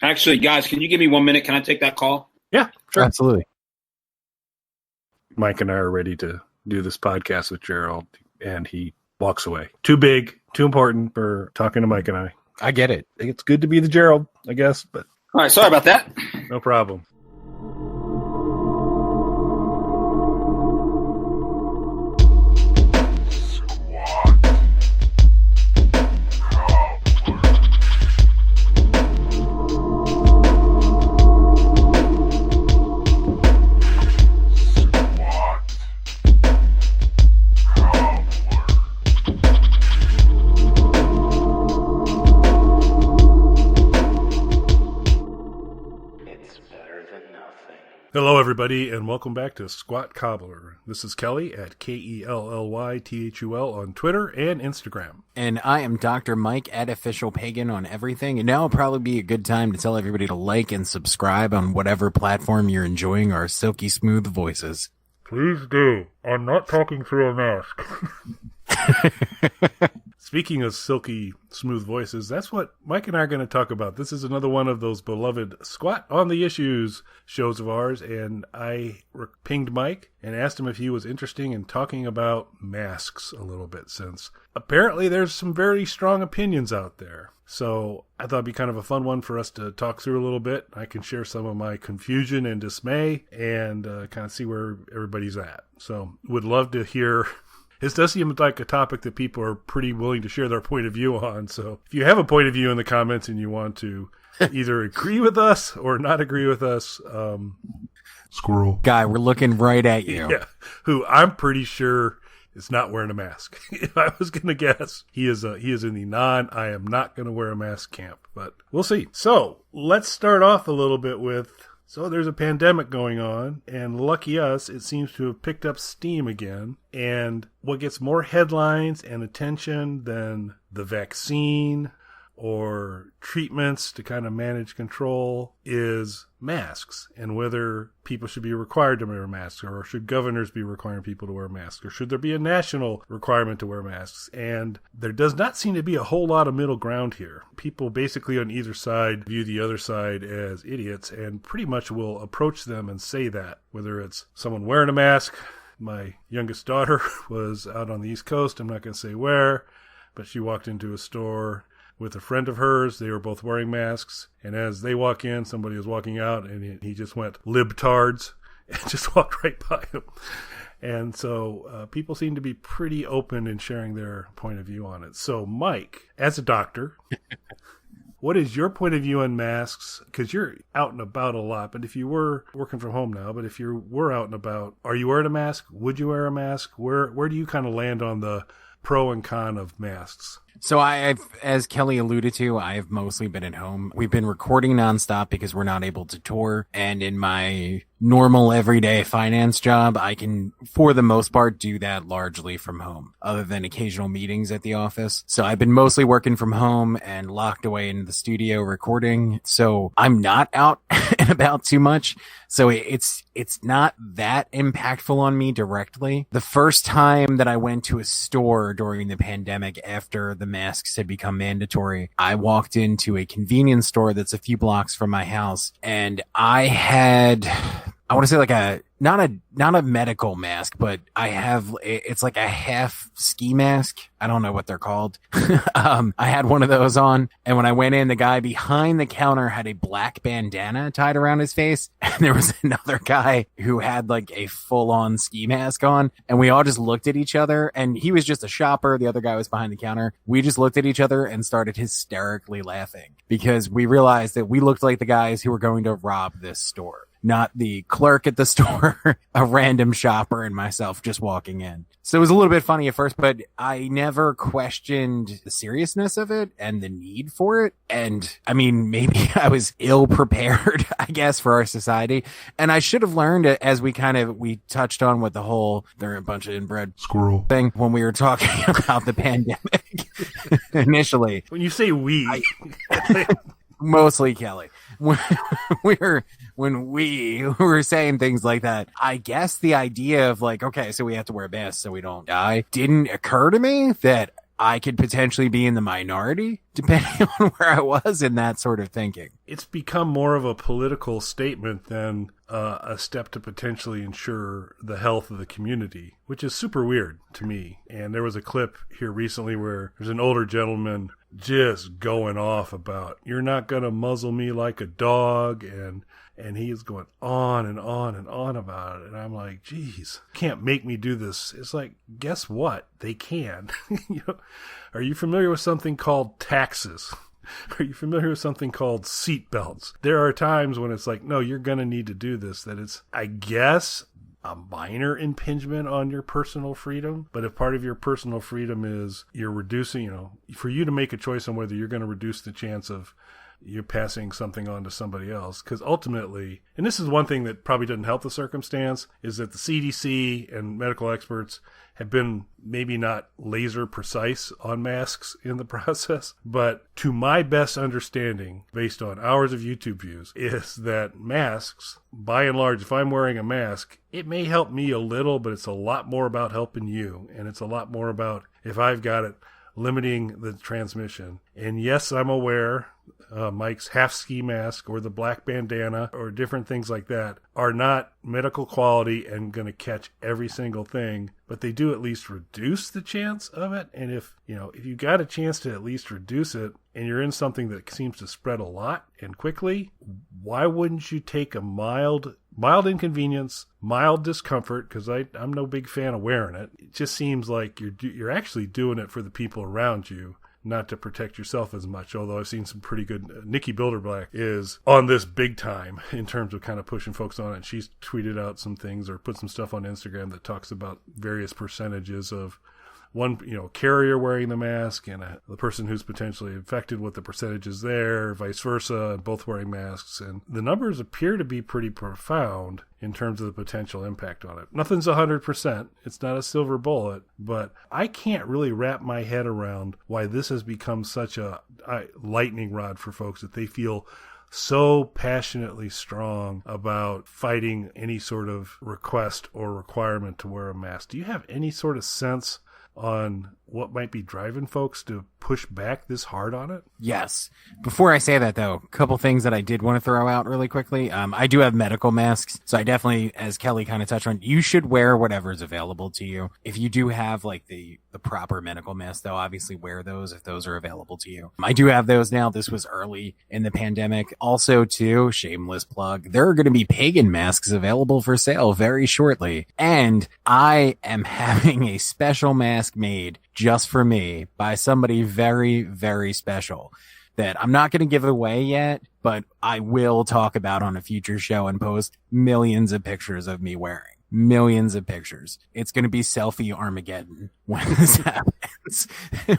Actually, guys, can you give me 1 minute? Can I take that call? Yeah, sure. Absolutely. Mike and I are ready to do this podcast with Gerald, and he walks away. Too big, too important for talking to Mike and I. I get it. It's good to be the Gerald, I guess, but All right, sorry about that. no problem. Hello, everybody, and welcome back to Squat Cobbler. This is Kelly at KELLYTHUL on Twitter and Instagram. And I am Dr. Mike at Official Pagan on everything. And now will probably be a good time to tell everybody to like and subscribe on whatever platform you're enjoying our silky smooth voices. Please do. I'm not talking through a mask. Speaking of silky smooth voices, that's what Mike and I are going to talk about. This is another one of those beloved Squat on the Issues shows of ours, and I pinged Mike and asked him if he was interested in talking about masks a little bit, since apparently there's some very strong opinions out there. So I thought it'd be kind of a fun one for us to talk through a little bit. I can share some of my confusion and dismay and kind of see where everybody's at. So would love to hear. This does seem like a topic that people are pretty willing to share their point of view on. So if you have a point of view in the comments and you want to either agree with us or not agree with us, squirrel Guy, we're looking right at you. Yeah, who I'm pretty sure is not wearing a mask. If I was going to guess, he is in the I am not going to wear a mask camp, but we'll see. So let's start off a little bit with, so there's a pandemic going on, and lucky us, it seems to have picked up steam again. And what gets more headlines and attention than the vaccine or treatments to kind of manage control is masks, and whether people should be required to wear masks, or should governors be requiring people to wear masks, or should there be a national requirement to wear masks. And there does not seem to be a whole lot of middle ground here. People basically on either side view the other side as idiots and pretty much will approach them and say that, whether it's someone wearing a mask. My youngest daughter was out on the East Coast, I'm not going to say where, but she walked into a store with a friend of hers. They were both wearing masks, and as they walk in, somebody was walking out, and he just went libtards and just walked right by him. And so people seem to be pretty open in sharing their point of view on it. So Mike, as a doctor, what is your point of view on masks? Because you're out and about a lot, but if you were working from home now, but if you were out and about, are you wearing a mask? Would you wear a mask? Where do you kind of land on the pro and con of masks? So I've, as Kelly alluded to, I've mostly been at home. We've been recording nonstop because we're not able to tour. And in my normal everyday finance job, I can, for the most part, do that largely from home, other than occasional meetings at the office. So I've been mostly working from home and locked away in the studio recording. So I'm not out and about too much. So it's not that impactful on me directly. The first time that I went to a store during the pandemic after the masks had become mandatory, I walked into a convenience store that's a few blocks from my house, and I had, I want to say like not a medical mask, but it's like a half ski mask. I don't know what they're called. I had one of those on, and when I went in, the guy behind the counter had a black bandana tied around his face, and there was another guy who had like a full-on ski mask on, and we all just looked at each other, and he was just a shopper. The other guy was behind the counter. We just looked at each other and started hysterically laughing because we realized that we looked like the guys who were going to rob this store. Not the clerk at the store, a random shopper, and myself just walking in. So it was a little bit funny at first, but I never questioned the seriousness of it and the need for it. And I mean, maybe I was ill prepared, I guess, for our society. And I should have learned it, as we touched on with the whole, they're a bunch of inbred squirrel thing when we were talking about the pandemic initially. When you say we, mostly Kelly. When we were saying things like that, I guess the idea of like, okay, so we have to wear masks so we don't die, didn't occur to me that I could potentially be in the minority depending on where I was in that sort of thinking. It's become more of a political statement than a step to potentially ensure the health of the community, which is super weird to me. And there was a clip here recently where there's an older gentleman just going off about, you're not going to muzzle me like a dog, and he's going on and on and on about it. And I'm like, geez, can't make me do this. It's like, guess what? They can. Are you familiar with something called taxes? Are you familiar with something called seatbelts? There are times when it's like, no, you're going to need to do this, that it's, I guess, a minor impingement on your personal freedom. But if part of your personal freedom is you're reducing, for you to make a choice on whether you're going to reduce the chance of you're passing something on to somebody else. Because ultimately, and this is one thing that probably doesn't help the circumstance, is that the CDC and medical experts have been maybe not laser precise on masks in the process. But to my best understanding, based on hours of YouTube views, is that masks, by and large, if I'm wearing a mask, it may help me a little, but it's a lot more about helping you. And it's a lot more about, if I've got it, limiting the transmission. And yes, I'm aware Mike's half ski mask or the black bandana or different things like that are not medical quality and going to catch every single thing, but they do at least reduce the chance of it. And if you got a chance to at least reduce it, and you're in something that seems to spread a lot and quickly, why wouldn't you take a mild inconvenience, mild discomfort? Because I'm no big fan of wearing it. It just seems like you're actually doing it for the people around you, not to protect yourself as much. Although I've seen some pretty good, Nikki Bilderblack is on this big time in terms of kind of pushing folks on it. She's tweeted out some things or put some stuff on Instagram that talks about various percentages of one, carrier wearing the mask and the person who's potentially infected, what the percentage is there, vice versa, both wearing masks. And the numbers appear to be pretty profound in terms of the potential impact on it. Nothing's 100%. It's not a silver bullet, but I can't really wrap my head around why this has become such a lightning rod for folks, that they feel so passionately strong about fighting any sort of request or requirement to wear a mask. Do you have any sort of sense on what might be driving folks to push back this hard on it? Yes. Before I say that, though, a couple things that I did want to throw out really quickly. I do have medical masks, so I definitely, as Kelly kind of touched on, you should wear whatever is available to you. If you do have like the proper medical mask, though, obviously wear those if those are available to you. I do have those now. This was early in the pandemic. Also, too, shameless plug, there are going to be pagan masks available for sale very shortly. And I am having a special mask made just for me by somebody very, very special that I'm not going to give away yet, but I will talk about on a future show and post millions of pictures of me wearing. Millions of pictures. It's going to be selfie Armageddon when this happens,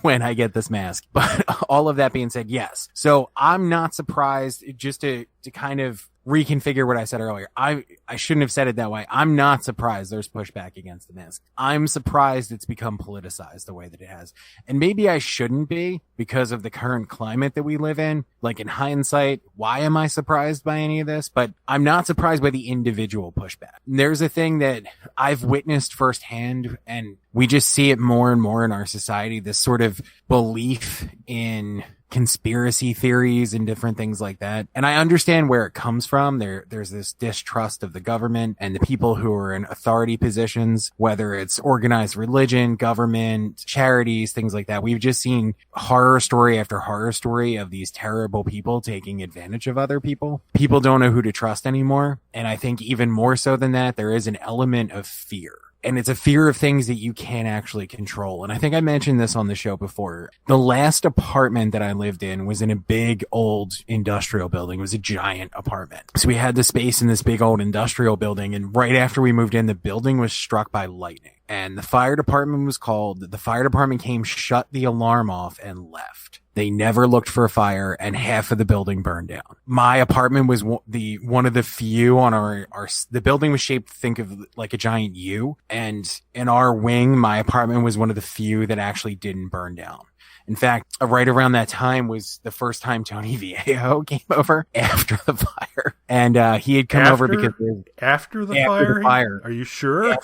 when I get this mask. But all of that being said, yes. So I'm not surprised, just to kind of reconfigure what I said earlier. I shouldn't have said it that way. I'm not surprised there's pushback against the mask. I'm surprised it's become politicized the way that it has. And maybe I shouldn't be, because of the current climate that we live in. Like, in hindsight, why am I surprised by any of this? But I'm not surprised by the individual pushback. There's a thing that I've witnessed firsthand, and we just see it more and more in our society, this sort of belief in conspiracy theories and different things like that. And I understand where it comes from. There's this distrust of the government and the people who are in authority positions, whether it's organized religion, government, charities, things like that. We've just seen horror story after horror story of these terrible people taking advantage of other people. People don't know who to trust anymore. And I think even more so than that, there is an element of fear. And it's a fear of things that you can't actually control. And I think I mentioned this on the show before. The last apartment that I lived in was in a big old industrial building. It was a giant apartment. So we had the space in this big old industrial building. And right after we moved in, the building was struck by lightning. And the fire department was called. The fire department came, shut the alarm off, and left. They never looked for a fire, and half of the building burned down. My apartment was one of the few on the building was shaped, think of like a giant U. And in our wing, my apartment was one of the few that actually didn't burn down. In fact, right around that time was the first time Tony Viejo came over after the fire. And he had come over because... After the fire? Are you sure?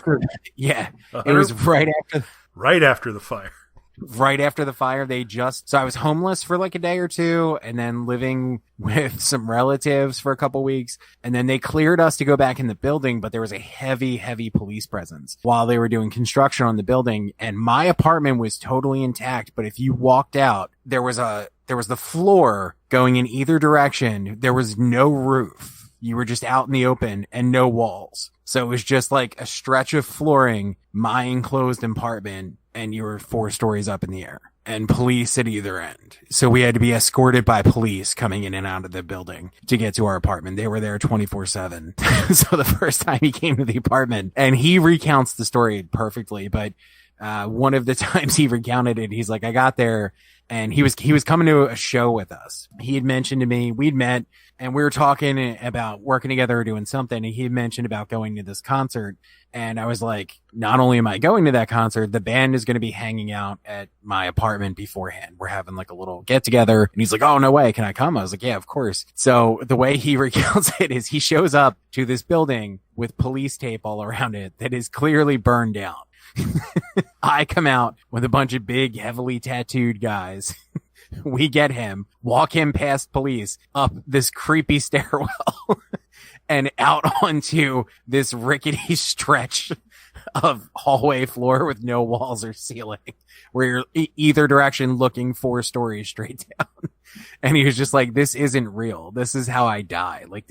Yeah. It was right after... Right after the fire. right after the fire. So I was homeless for like a day or two and then living with some relatives for a couple weeks. And then they cleared us to go back in the building, but there was a heavy police presence while they were doing construction on the building. And my apartment was totally intact. But if you walked out, there was the floor going in either direction. There was no roof. You were just out in the open and no walls. So it was just like a stretch of flooring, my enclosed apartment, and you were 4 stories up in the air and police at either end. So we had to be escorted by police coming in and out of the building to get to our apartment. They were there 24/7. So the first time he came to the apartment, and he recounts the story perfectly, but one of the times he recounted it, he's like, I got there and he was coming to a show with us. He had mentioned to me, we'd met and we were talking about working together or doing something. And he had mentioned about going to this concert. And I was like, not only am I going to that concert, the band is going to be hanging out at my apartment beforehand. We're having like a little get together. And he's like, oh, no way. Can I come? I was like, yeah, of course. So the way he recounts it is he shows up to this building with police tape all around it that is clearly burned down. I come out with a bunch of big, heavily tattooed guys. We get him, walk him past police, up this creepy stairwell, and out onto this rickety stretch of hallway floor with no walls or ceiling, where you're either direction looking 4 stories straight down. And he was just like, this isn't real. This is how I die. Like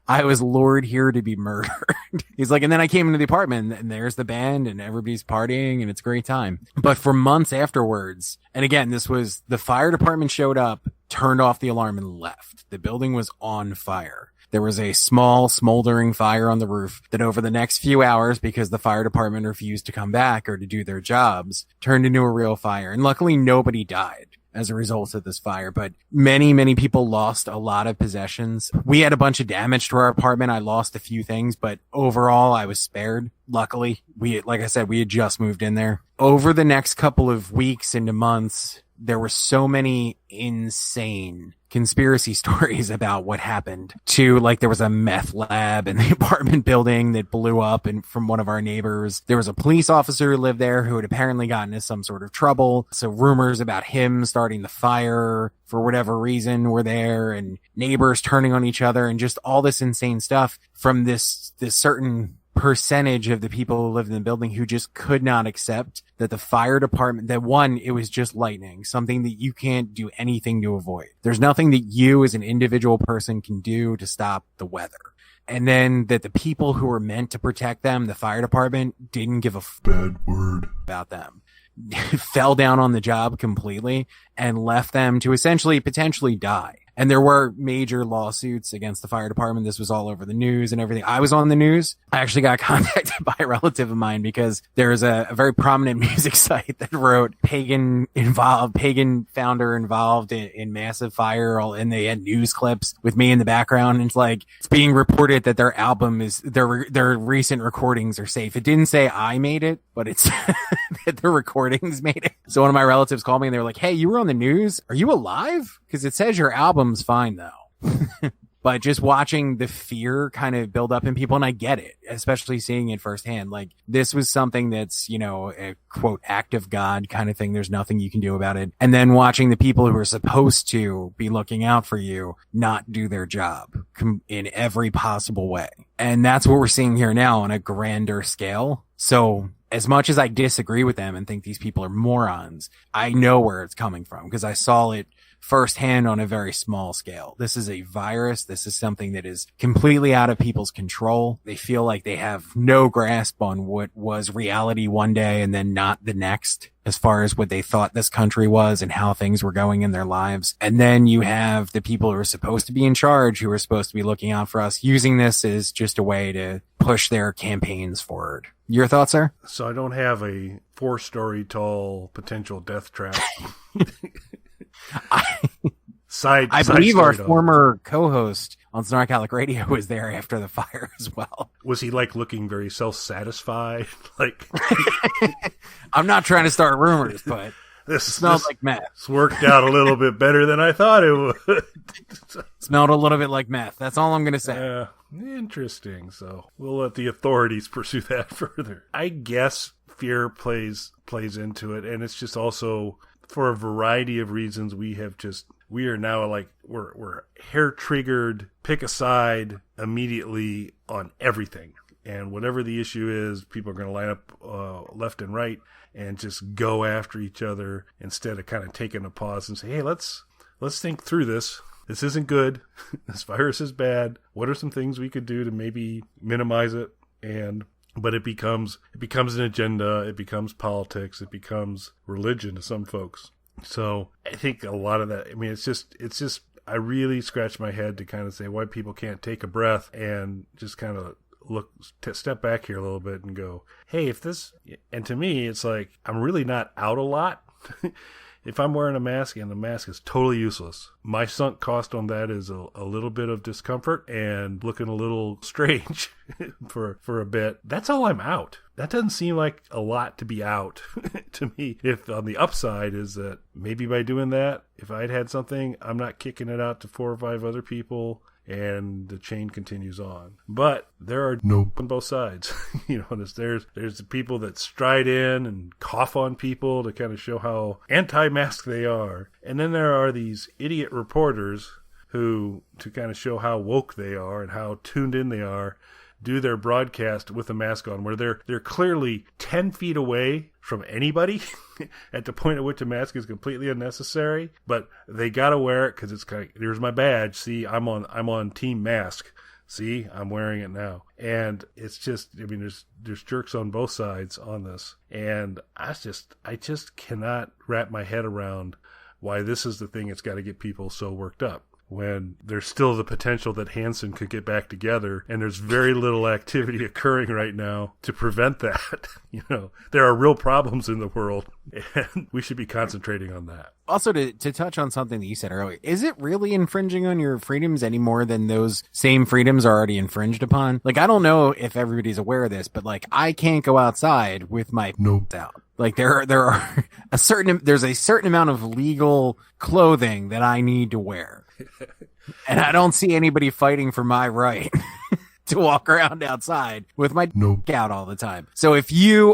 I was lured here to be murdered. He's like, and then I came into the apartment and there's the band and everybody's partying and it's a great time. But for months afterwards, and again, the fire department showed up, turned off the alarm and left. The building was on fire. There was a small smoldering fire on the roof that over the next few hours, because the fire department refused to come back or to do their jobs, turned into a real fire. And luckily nobody died as a result of this fire, but many people lost a lot of possessions. We had a bunch of damage to our apartment. I lost a few things, but overall I was spared. Luckily, like I said, we had just moved in there. Over the next couple of weeks into months, there were so many insane conspiracy stories about what happened like there was a meth lab in the apartment building that blew up and from one of our neighbors. There was a police officer who lived there who had apparently gotten into some sort of trouble. So rumors about him starting the fire for whatever reason were there, and neighbors turning on each other and just all this insane stuff from this certain percentage of the people who lived in the building who just could not accept that the fire department, that one, it was just lightning, something that you can't do anything to avoid. There's nothing that you as an individual person can do to stop the weather. And then that the people who were meant to protect them, the fire department, didn't give a bad word about them. Fell down on the job completely and left them to essentially potentially die. And there were major lawsuits against the fire department. This was all over the news and everything. I was on the news. I actually got contacted by a relative of mine because there's a very prominent music site that wrote pagan founder involved in massive fire, and they had news clips with me in the background. And it's like, it's being reported that their album is, their recent recordings are safe. It didn't say I made it, but it's that the recordings made it. So one of my relatives called me and they were like, hey, you were on the news. Are you alive? Because it says your album's fine though. But just watching the fear kind of build up in people, and I get it, especially seeing it firsthand. Like, this was something that's, a quote act of God kind of thing. There's nothing you can do about it. And then watching the people who are supposed to be looking out for you not do their job in every possible way. And that's what we're seeing here now on a grander scale. So as much as I disagree with them and think these people are morons, I know where it's coming from because I saw it firsthand on a very small scale. This is a virus. This is something that is completely out of people's control. They feel like they have no grasp on what was reality one day and then not the next, as far as what they thought this country was and how things were going in their lives. And then you have the people who are supposed to be in charge, who are supposed to be looking out for us, using this as just a way to push their campaigns forward. Your thoughts, sir? So I don't have a 4-story tall potential death trap. I believe our former co-host on Snarkalic Radio was there after the fire as well. Was he looking very self-satisfied? I'm not trying to start rumors, but it smelled like meth. It's worked out a little bit better than I thought it would. Smelled a little bit like meth. That's all I'm going to say. Interesting. So we'll let the authorities pursue that further. I guess fear plays plays into it. And it's just also for a variety of reasons we are now like we're hair triggered, pick a side immediately on everything. And whatever the issue is, people are going to line up left and right and just go after each other instead of kind of taking a pause and say, hey, let's think through this. This isn't good. This virus is bad. What are some things we could do to maybe minimize it? But it becomes an agenda. It becomes politics. It becomes religion to some folks. So I think a lot of that, I mean, it's just, I really scratch my head to kind of say why people can't take a breath and just kind of step back here a little bit and go, hey, and to me, it's like, I'm really not out a lot. If I'm wearing a mask and the mask is totally useless, my sunk cost on that is a little bit of discomfort and looking a little strange for a bit. That's all I'm out. That doesn't seem like a lot to be out to me. If on the upside is that maybe by doing that, if I'd had something, I'm not kicking it out to 4 or 5 other people. And the chain continues on. But there are on both sides. There's the people that stride in and cough on people to kind of show how anti-mask they are. And then there are these idiot reporters who, to kind of show how woke they are and how tuned in they are, do their broadcast with a mask on where they're clearly 10 feet away from anybody at the point at which a mask is completely unnecessary, but they got to wear it because it's kind of, here's my badge. See, I'm on team mask. See, I'm wearing it now. And it's just, I mean, there's jerks on both sides on this. And I just cannot wrap my head around why this is the thing that's got to get people so worked up, when there's still the potential that Hansen could get back together, and there's very little activity occurring right now to prevent that. There are real problems in the world, and we should be concentrating on that. Also, to touch on something that you said earlier, is it really infringing on your freedoms any more than those same freedoms are already infringed upon? Like, I don't know if everybody's aware of this, but like, I can't go outside with my out. Like, there's a certain amount of legal clothing that I need to wear. And I don't see anybody fighting for my right to walk around outside with my out all the time. So if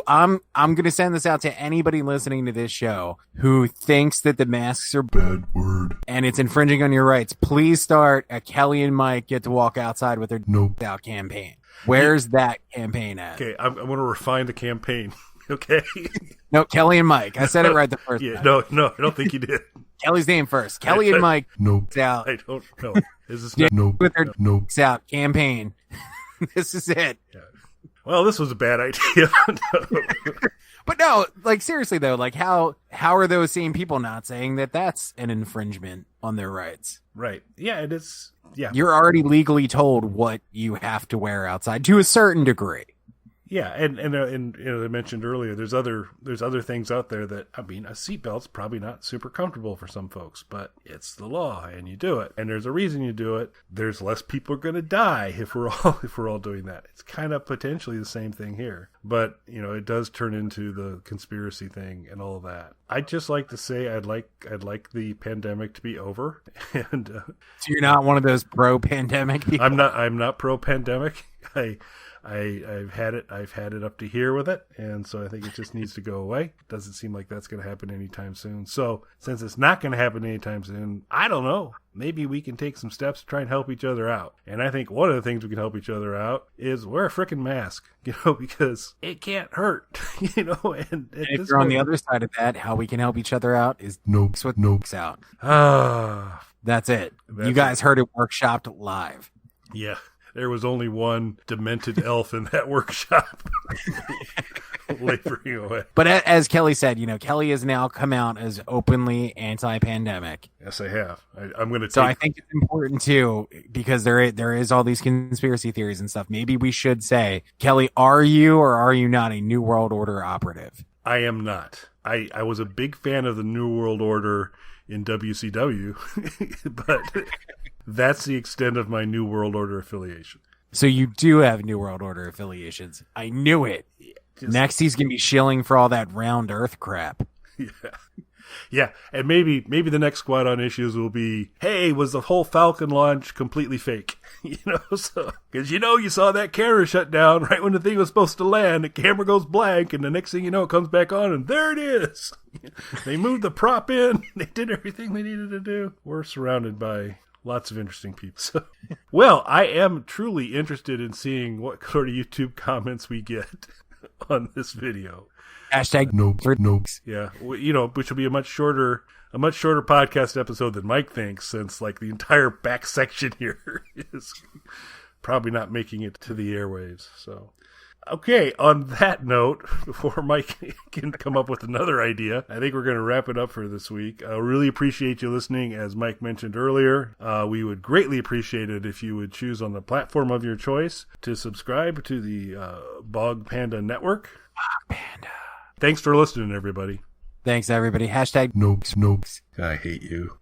I'm going to send this out to anybody listening to this show who thinks that the masks are bad word and it's infringing on your rights, please start a Kelly and Mike get to walk outside with their out campaign. Where's that campaign at? Okay, I'm going to refine the campaign. Okay. No, Kelly and Mike. I said it right the first time. No, I don't think you did. Kelly's name first. Kelly and Mike. Out. I don't know. Is this with their out campaign? This is it. Yeah. Well, this was a bad idea. But no, like seriously though, like how are those same people not saying that that's an infringement on their rights? Right. Yeah, it is. Yeah. You're already legally told what you have to wear outside to a certain degree. Yeah, and as I mentioned earlier, there's other things out there that, I mean, a seatbelt's probably not super comfortable for some folks, but it's the law and you do it. And there's a reason you do it. There's less people are going to die if we're all doing that. It's kind of potentially the same thing here. But, it does turn into the conspiracy thing and all of that. I'd just like to say I'd like the pandemic to be over. And so you're not one of those pro-pandemic people? I'm not pro-pandemic. I've had it up to here with it, and so I think it just needs to go away. Doesn't seem like that's going to happen anytime soon. So since it's not going to happen anytime soon, I don't know. Maybe we can take some steps to try and help each other out. And I think one of the things we can help each other out is wear a frickin' mask, because it can't hurt, And if you're on the other side of that, how we can help each other out is out. That's it. You guys heard it workshopped live. Yeah. There was only one demented elf in that workshop laboring away. But as Kelly said, Kelly has now come out as openly anti-pandemic. Yes, I have. I'm going to. So I think it's important too, because there is all these conspiracy theories and stuff. Maybe we should say, Kelly, are you or are you not a New World Order operative? I am not. I was a big fan of the New World Order in WCW, but that's the extent of my New World Order affiliation. So you do have New World Order affiliations. I knew it. Next, he's going to be shilling for all that round earth crap. Yeah. Yeah, and maybe the next squad on issues will be, hey, was the whole Falcon launch completely fake? So because you saw that camera shut down right when the thing was supposed to land. The camera goes blank, and the next thing you know, it comes back on, and there it is. They moved the prop in. They did everything they needed to do. We're surrounded by lots of interesting people. So, well, I am truly interested in seeing what sort of YouTube comments we get on this video. Hashtag nope. Yeah, which will be a much shorter podcast episode than Mike thinks, since like the entire back section here is probably not making it to the airwaves. So, okay, on that note, before Mike can come up with another idea, I think we're going to wrap it up for this week. I really appreciate you listening. As Mike mentioned earlier, we would greatly appreciate it if you would choose on the platform of your choice to subscribe to the Bog Panda Network. Bog Panda. Thanks for listening, everybody. Thanks, everybody. Hashtag Nopes. I hate you.